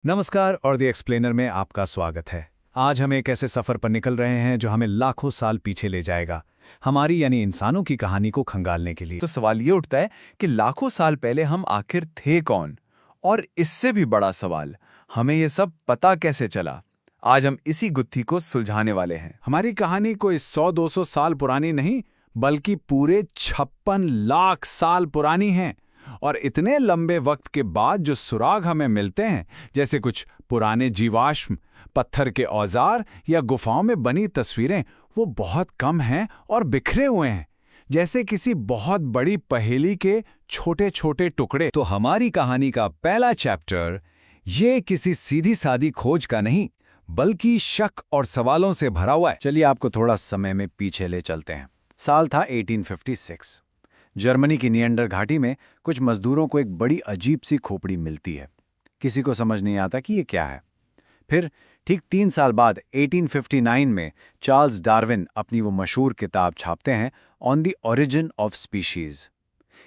नमस्कार और the explainer में आपका स्वागत है। आज हम एक ऐसे सफ़र पर निकल रहे हैं जो हमें लाखों साल पीछे ले जाएगा, हमारी यानी इंसानों की कहानी को खंगालने के लिए। तो सवाल ये उठता है कि लाखों साल पहले हम आखिर थे कौन? और इससे भी बड़ा सवाल, हमें ये सब पता कैसे चला? आज हम इसी गुत्थी को सुलझाने वाले हैं। हमारी कहानी कोई 100-200 साल पुरानी नहीं, बल्कि पूरे 56 लाख साल पुरानी है। और इतने लंबे वक्त के बाद जो सुराग हमें मिलते हैं, जैसे कुछ पुराने जीवाश्म, पत्थर के औजार या गुफाओं में बनी तस्वीरें, वो बहुत कम हैं और बिखरे हुए हैं, जैसे किसी बहुत बड़ी पहेली के छोटे छोटे टुकड़े। तो हमारी कहानी का पहला चैप्टर ये किसी सीधी सादी खोज का नहीं, बल्कि शक और सवालों से भरा हुआ है। चलिए आपको थोड़ा समय में पीछे ले चलते हैं। साल था 1856। जर्मनी की निएंडर घाटी में कुछ मजदूरों को एक बड़ी अजीब सी खोपड़ी मिलती है। किसी को समझ नहीं आता कि ये क्या है। फिर ठीक 3 साल बाद 1859 में चार्ल्स डार्विन अपनी वो मशहूर किताब छापते हैं, on the origin of species.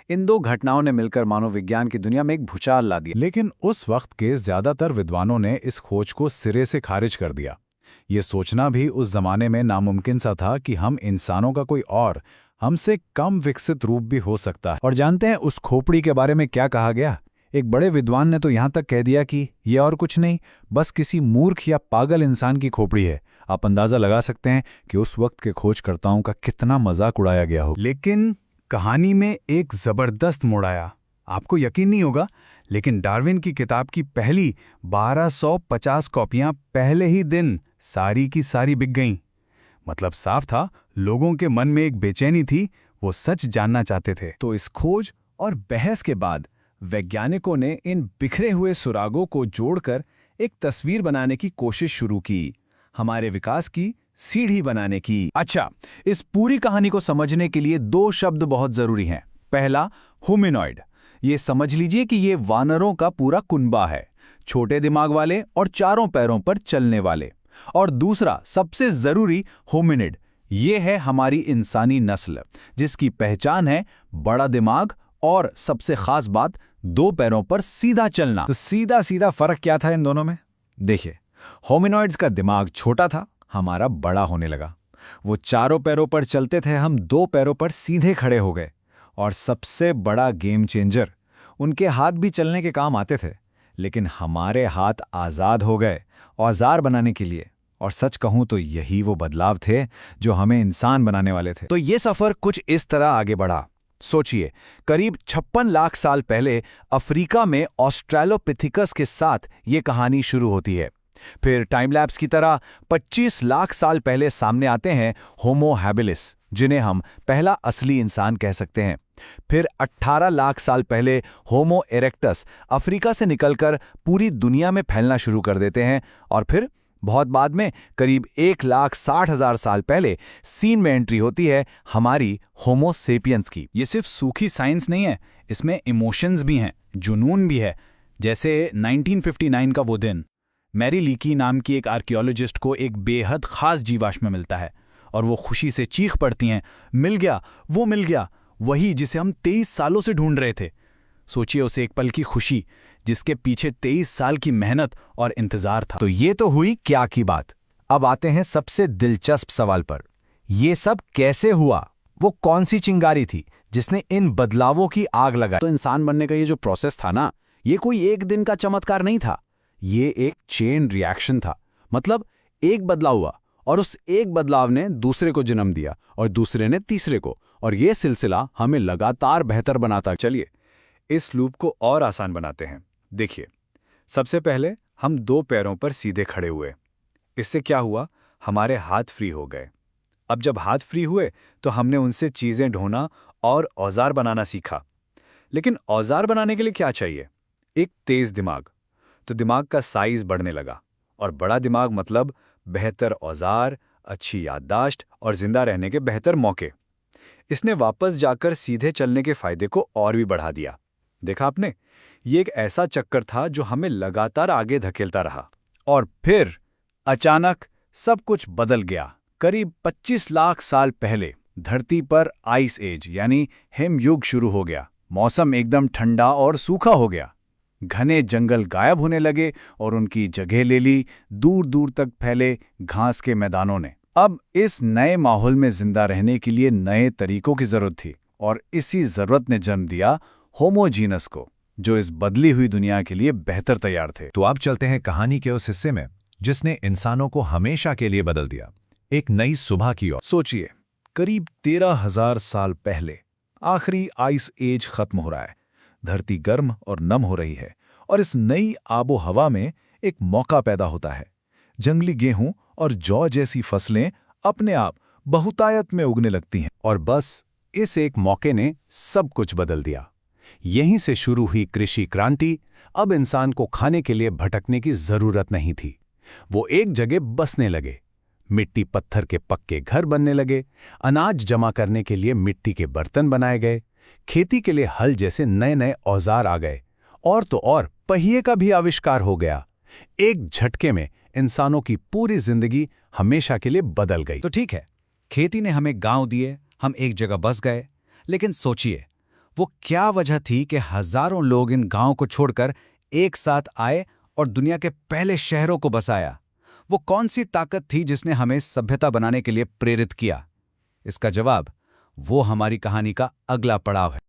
इन दो घटनाओं ने मिलकर मानव विज्ञान की दुनिया में एक भूचाल ला दिया। लेकिन उस वक्त के ज्यादातर विद्वानों ने इस खोज को सिरे से खारिज कर दिया। ये सोचना भी उस जमाने में नामुमकिन सा था कि हम इंसानों का कोई और हमसे कम विकसित रूप भी हो सकता है। और जानते हैं उस खोपड़ी के बारे में क्या कहा गया? एक बड़े विद्वान ने तो यहां तक कह दिया कि ये और कुछ नहीं, बस किसी मूर्ख या पागल इंसान की खोपड़ी है। आप अंदाजा लगा सकते हैं कि उस वक्त के खोजकर्ताओं का कितना मजाक उड़ाया गया हो। लेकिन कहानी में एक जबरदस्त मोड़ आया। आपको यकीन नहीं होगा, लेकिन डार्विन की किताब की पहली 1250 कॉपियां पहले ही दिन सारी की सारी बिक गईं। मतलब साफ था, लोगों के मन में एक बेचैनी थी, वो सच जानना चाहते थे। तो इस खोज और बहस के बाद वैज्ञानिकों ने इन बिखरे हुए सुरागों को जोड़कर एक तस्वीर बनाने की कोशिश शुरू की, हमारे विकास की सीढ़ी बनाने की। अच्छा, इस पूरी कहानी को समझने के लिए 2 शब्द बहुत जरूरी हैं। पहला, होमिनॉइड। ये समझ लीजिए कि ये वानरों का पूरा कुनबा है, छोटे दिमाग वाले और चारों पैरों पर चलने वाले। और दूसरा, सबसे जरूरी, होमिनिड। ये है हमारी इंसानी नस्ल, जिसकी पहचान है बड़ा दिमाग और सबसे खास बात, 2 पैरों पर सीधा चलना। तो सीधा सीधा फर्क क्या था इन दोनों में? देखिए, होमिनॉइड्स का दिमाग छोटा था, हमारा बड़ा होने लगा। वो चारों पैरों पर चलते थे, हम 2 पैरों पर सीधे खड़े हो गए। और सबसे बड़ा गेम चेंजर, उनके हाथ भी चलने के काम आते थे, लेकिन हमारे हाथ आज़ाद हो गए औजार बनाने के लिए। और सच कहूं तो यही वो बदलाव थे जो हमें इंसान बनाने वाले थे। तो ये सफर कुछ इस तरह आगे बढ़ा। सोचिए, करीब 56 लाख साल पहले अफ्रीका में ऑस्ट्रेलोपिथिकस के साथ ये कहानी शुरू होती है। फिर टाइम लैप्स की तरह 25 लाख साल पहले सामने आते हैं होमो हैबिलिस, जिन्हें हम पहला असली इंसान कह सकते हैं। फिर 18 लाख साल पहले होमो इरेक्टस अफ्रीका से निकलकर पूरी दुनिया में फैलना शुरू कर देते हैं। और फिर बहुत बाद में करीब 1,60,000 साल पहले सीन में एंट्री होती है हमारी होमो सेपियंस की। ये सिर्फ सूखी साइंस नहीं है, इसमें इमोशंस भी हैं, जुनून भी है। जैसे 1959 का वो दिन, मैरी लीकी नाम की एक आर्कियोलॉजिस्ट को एक बेहद खास जीवाश्म मिलता है और वो खुशी से चीख पड़ती हैं, मिल गया, वो मिल गया, वही जिसे हम 23 सालों से ढूंढ रहे थे। सोचिए उसे एक पल की खुशी, जिसके पीछे 23 साल की मेहनत और इंतजार था। तो ये तो हुई क्या की बात। अब आते हैं सबसे दिलचस्प सवाल पर, ये सब कैसे हुआ? वो कौन सी चिंगारी थी जिसने इन बदलावों की आग लगाई? तो इंसान बनने का ये जो प्रोसेस था ना, ये कोई एक दिन का चमत्कार नहीं था, ये एक चेन रिएक्शन था। मतलब एक बदलाव हुआ और उस एक बदलाव ने दूसरे को जन्म दिया और दूसरे ने तीसरे को, और ये सिलसिला हमें लगातार बेहतर बनाता। चलिए इस लूप को और आसान बनाते हैं। देखिए, सबसे पहले हम 2 पैरों पर सीधे खड़े हुए। इससे क्या हुआ? हमारे हाथ फ्री हो गए। अब जब हाथ फ्री हुए तो हमने उनसे चीजें ढोना और औजार बनाना सीखा। लेकिन औजार बनाने के लिए क्या चाहिए? एक तेज दिमाग। तो दिमाग का साइज बढ़ने लगा, और बड़ा दिमाग मतलब बेहतर औजार, अच्छी याददाश्त और जिंदा रहने के बेहतर मौके। इसने वापस जाकर सीधे चलने के फायदे को और भी बढ़ा दिया। देखा आपने, ये एक ऐसा चक्कर था जो हमें लगातार आगे धकेलता रहा। और फिर अचानक सब कुछ बदल गया। करीब 25 लाख साल पहले धरती पर आइस एज यानी हिमयुग शुरू हो गया। मौसम एकदम ठंडा और सूखा हो गया। घने जंगल गायब होने लगे और उनकी जगह ले ली दूर दूर तक फैले घास के मैदानों ने। अब इस नए माहौल में जिंदा रहने के लिए नए तरीकों की जरूरत थी और इसी जरूरत ने जन्म दिया होमोजीनस को, जो इस बदली हुई दुनिया के लिए बेहतर तैयार थे। तो अब चलते हैं कहानी के उस हिस्से में जिसने इंसानों को हमेशा के लिए बदल दिया, एक नई सुबह की ओर। सोचिए, करीब 13,000 साल पहले आखिरी आइस एज खत्म हो रहा है। धरती गर्म और नम हो रही है और इस नई आबो हवा में एक मौका पैदा होता है। जंगली गेहूं और जौ जैसी फसलें अपने आप बहुतायत में उगने लगती हैं। और बस इस एक मौके ने सब कुछ बदल दिया। यहीं से शुरू हुई कृषि क्रांति। अब इंसान को खाने के लिए भटकने की जरूरत नहीं थी। वो एक जगह बसने लगे। मिट्टी पत्थर के पक्के घर बनने लगे, अनाज जमा करने के लिए मिट्टी के बर्तन बनाए गए, खेती के लिए हल जैसे नए नए औजार आ गए, और तो और पहिए का भी आविष्कार हो गया। एक झटके में इंसानों की पूरी जिंदगी हमेशा के लिए बदल गई। तो ठीक है, खेती ने हमें गांव दिए, हम एक जगह बस गए, लेकिन सोचिए वो क्या वजह थी कि हजारों लोग इन गांव को छोड़कर एक साथ आए और दुनिया के पहले शहरों को बसाया। वो कौन सी ताकत थी जिसने हमें सभ्यता बनाने के लिए प्रेरित किया? इसका जवाब वो हमारी कहानी का अगला पड़ाव है।